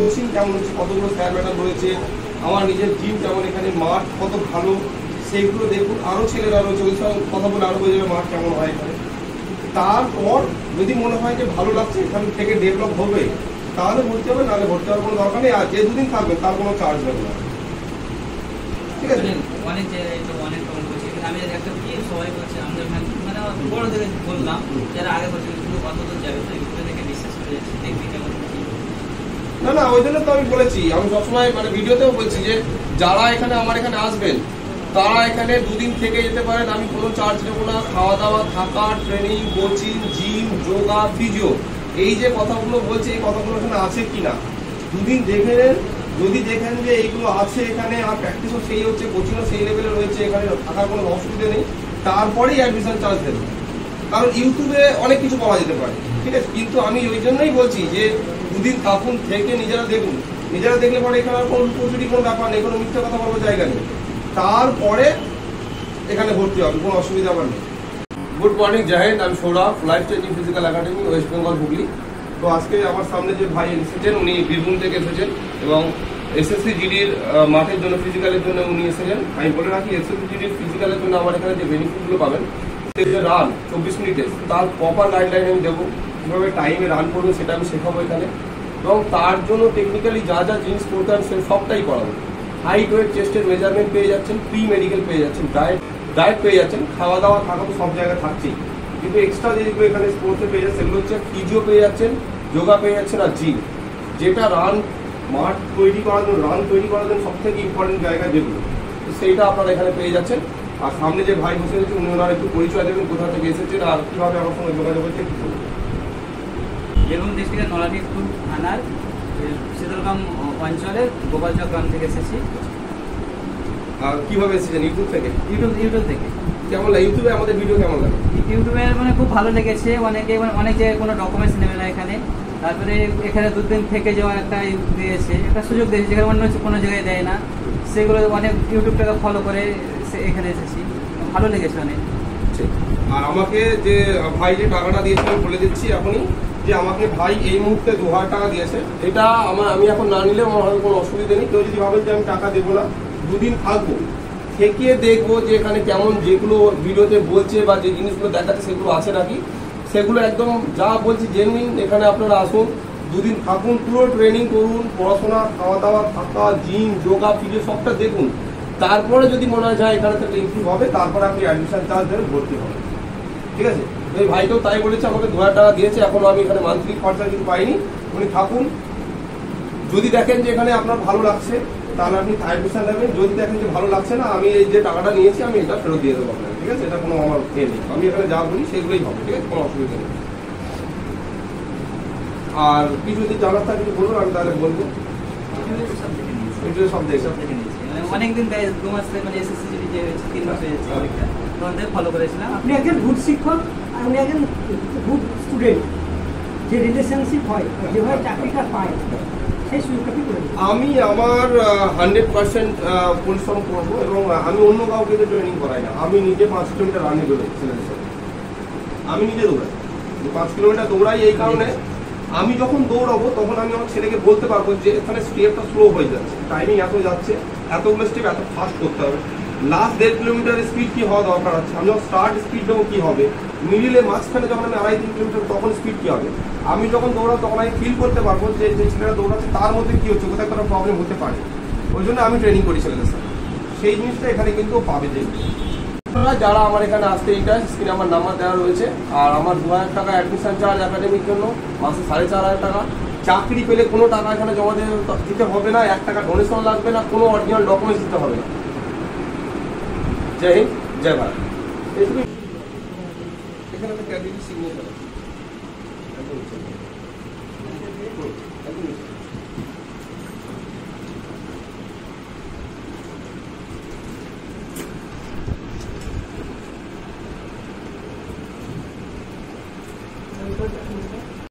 Coaching কেমন হচ্ছে, কতগুলো স্যার ম্যাডাম রয়েছে, আমার নিজের জিম কেমন, এখানে মাঠ কত ভালো সেইগুলো দেখুন। আরও ছেলেরা রয়েছে, ওই সব কথা বলে আরও বোঝা যাবে মাঠ কেমন হয় এখানে। তারপর যদি মনে হয় যে ভালো লাগছে, এখান থেকে ডেভেলপ হবে, তাহলে ভর্তি হবে, নাহলে ভর্তি হওয়ার কোনো দরকার নেই। আর যে দুদিন থাকবে তার কোনো চার্জ নেবে না, ঠিক আছে? অনেক অনেক কমেন্ট করছি, আমি একটা কি সবাই বলছে আমাদের মানে বড় থেকে বললাম যারা আগে বলছে কিন্তু কতদূর যাবে, তো ইউটিউবে থেকে বিশ্বাস করে যাচ্ছে, দেখবি কেমন। না না, ওই জন্য তো আমি বলেছি, আমি সবসময় মানে ভিডিওতেও বলছি যে যারা এখানে আমার এখানে আসবেন তারা এখানে দুদিন থেকে যেতে পারেন, আমি কোনো চার্জ নেবো না। খাওয়া দাওয়া, থাকা, training, coaching, gym, yoga, physio, এই যে কথাগুলো বলছে এই কথাগুলো এখানে আছে কিনা দুদিন দেখে নেন। যদি দেখেন যে এইগুলো আছে এখানে, আর প্র্যাকটিসও সেই হচ্ছে, কোচিংও সেই লেভেলে রয়েছে, এখানে থাকার কোনো অসুবিধা নেই, তারপরেই অ্যাডমিশন চার্জ দেবেন। কারণ ইউটিউবে অনেক কিছু পাওয়া যেতে পারে, ঠিক আছে? কিন্তু আমি ওই জন্যই বলছি যে দুদিন থাকুন, থেকে নিজেরা দেখুন। নিজেরা দেখলে পরে এখানে আর কোনো লুকোচুরি কোনো ব্যাপার নেই, কোনো মিথ্যা কথা বলার জায়গা নেই। তারপরে এখানে ভর্তি হবে, কোনো অসুবিধা আমার নেই। গুড মর্নিং, জয় হিন্দ। আমি Sourav, life changing physical academy, West Bengal, Hooghly. তো আজকে আমার সামনে যে ভাই এসেছেন, উনি বীরভূম থেকে এসেছেন এবং এসএসসি জিডির মাঠের জন্য, ফিজিক্যালের জন্য উনি এসেছেন। আমি বলে রাখি, এসএসসি জিডির ফিজিক্যালের জন্য আমার এখানে যে বেনিফিটগুলো পাবেন, সেই যে রান 24 মিনিটে, তার প্রপার গাইডলাইন আমি দেবো, কীভাবে টাইমে রান করবে সেটা আমি শেখাবো এখানে। এবং তার জন্য টেকনিক্যালি যা যা জিনিস করতে হবে সে সবটাই করাবো। হাইট, ওয়েট, চেস্টের মেজারমেন্ট পেয়ে যাচ্ছেন, প্রি মেডিকেল পেয়ে যাচ্ছেন, ডায়েট পেয়ে যাচ্ছেন, খাওয়া দাওয়া থাকা তো সব জায়গায় থাকছেই। কিন্তু এক্সট্রা যেগুলো এখানে স্পোর্টসে পেয়ে যাচ্ছে সেগুলো হচ্ছে ফিজিও পেয়ে যাচ্ছেন, যোগা পেয়ে যাচ্ছেন, আর জিম, যেটা রান মাঠ তৈরি করার জন্য, রান তৈরি করার জন্য সব থেকে ইম্পর্টেন্ট জায়গা যেগুলো, তো সেইটা আপনারা এখানে পেয়ে যাচ্ছেন। আর সামনে যে ভাই বসে রয়েছে উনি ওনার একটু পরিচয় দেবেন, কোথা থেকে এসেছেন আর কীভাবে আমার সঙ্গে যোগাযোগ হচ্ছে একটু বলুন। বীরভূম ডিস্ট্রিক্টের নলানীপুর থানার শীতলগাম অঞ্চলের গোপালচক গ্রাম থেকে এসেছি। আর কীভাবে এসেছেন? ইউটিউব থেকে? ইউটিউব থেকে। কেমন লাগে ইউটিউবে আমাদের ভিডিও, কেমন লাগে? ইউটিউবে মানে খুব ভালো লেগেছে। অনেকে অনেক জায়গায় কোনো ডকুমেন্টস নেবে না এখানে, তারপরে এখানে দুদিন থেকে যাওয়ার একটা দিয়েছে, একটা সুযোগ দিয়েছে যেখানে অন্য কোনো জায়গায় দেয় না, সেগুলো অনেক ইউটিউবটাকে ফলো করে এখানে এসেছি, ভালো লেগেছে অনেক। আর আমাকে যে ভাই যে টাকাটা দিয়েছে আমি বলে দিচ্ছি এখনই, যে আমাকে ভাই এই মুহূর্তে 2000 টাকা দিয়েছে। এটা আমি এখন না নিলেও আমার হয়তো কোনো অসুবিধা নেই। কেউ যদি ভাবেন যে আমি টাকা দেবো না, দুদিন থাকবো, থেকে দেখবো যে এখানে কেমন যেগুলো ভিডিওতে বলছে বা যে জিনিসগুলো দেখাচ্ছে সেগুলো আছে নাকি, সেগুলো একদম যা বলছি জেনুইন। এখানে আপনারা আসুন, দুদিন থাকুন, পুরো ট্রেনিং করুন, পড়াশোনা, খাওয়া দাওয়া, থাকা, জিম, যোগা, ফিজিও সবটা দেখুন। তারপরে যদি মনে হয় যায় এখানে থেকে ইমপ্রুভ হবে, তারপরে আপনি অ্যাডমিশন চার্জ দেবেন, ভর্তি হবে, ঠিক আছে? এই ভাইকেও তাই বলেছে, আমাকে 2000 টাকা দিয়েছে, এখনো আমি এখানে মান্থলি খরচা কিছু পাইনি। উনি থাকুন, যদি দেখেন যে এখানে আপনার ভালো লাগছে তাহলে আপনি অ্যাডমিশন নেবেন, যদি দেখেন যে ভালো লাগছে না, আমি এই যে টাকাটা নিয়েছি আমি এটা ফেরত দিয়ে দেবো আপনাকে, ঠিক আছে? এটা কোনো আমার নেই, আমি এখানে যা বলি সেগুলোই হবে, ঠিক আছে? কোনো অসুবিধা নেই। আর কিছু যদি জানার থাকে কিছু বলুন, আমি তাহলে বলবো। সব দেখে নিয়েছি অনেকদিন 2 মাস মানে এসএসসি জিডি যে 3 মাস হয়েছে পরীক্ষা, তোমাদের ফলো করেছিলাম। আপনি একজন গুড শিক্ষক আর উনি একজন গুড স্টুডেন্ট, যে রিলেশনশিপ হয়, যেভাবে চাকরিটা পায় সেই সুযোগটা কি করে? আমি আমার 100% পরিশ্রম করবো এবং আমি অন্য কাউকে ট্রেনিং করাই না। আমি নিজে 5 কিলোমিটার রানে দৌড়াই ছেলেদের সাথে, আমি নিজে দৌড়াই 5 কিলোমিটার দৌড়াই। এই কারণে আমি যখন দৌড়াবো তখন আমি আমার ছেলেকে বলতে পারবো যে এখানে স্টেপটা স্লো হয়ে যাচ্ছে, টাইমিং এত যাচ্ছে, এতগুলো স্টেপ এত ফাস্ট করতে হবে, লাস্ট 1.5 কিলোমিটারের স্পিড কি হওয়া দরকার আছে, আমি যখন স্টার্ট স্পিড দেবো কী হবে, মিডিলে মাঝখানে যখন আমি 2.5-3 কিলোমিটার তখন স্পিড কী হবে, আমি যখন দৌড়াবো তখন আমি ফিল করতে পারবো যে যে ছেলেরা দৌড়াচ্ছে তার মধ্যে কী হচ্ছে, কোথায় কোনো প্রবলেম হতে পারে। ওই জন্য আমি ট্রেনিং করি ছেলেদের সাথে, সেই জিনিসটা এখানে কিন্তু পাবে। যে যারা আমার এখানে আসতে ইন্টারেস্ট, স্ক্রিনে আমার নাম্বার দেওয়া রয়েছে। আর আমার 2000 টাকা অ্যাডমিশন চার্জ একাডেমির জন্য, মাসে 4500 টাকা। চাকরি পেলে কোনো টাকা এখানে জমা দিতে হবে না, 1 টাকা ডোনেশন লাগবে না, কোনো অরিজিনাল ডকুমেন্টস দিতে হবে না। জয় হিন্দ, জয় ভারত। এখানে একটা ক্যান্ডিডেট সিগনেচার আছে।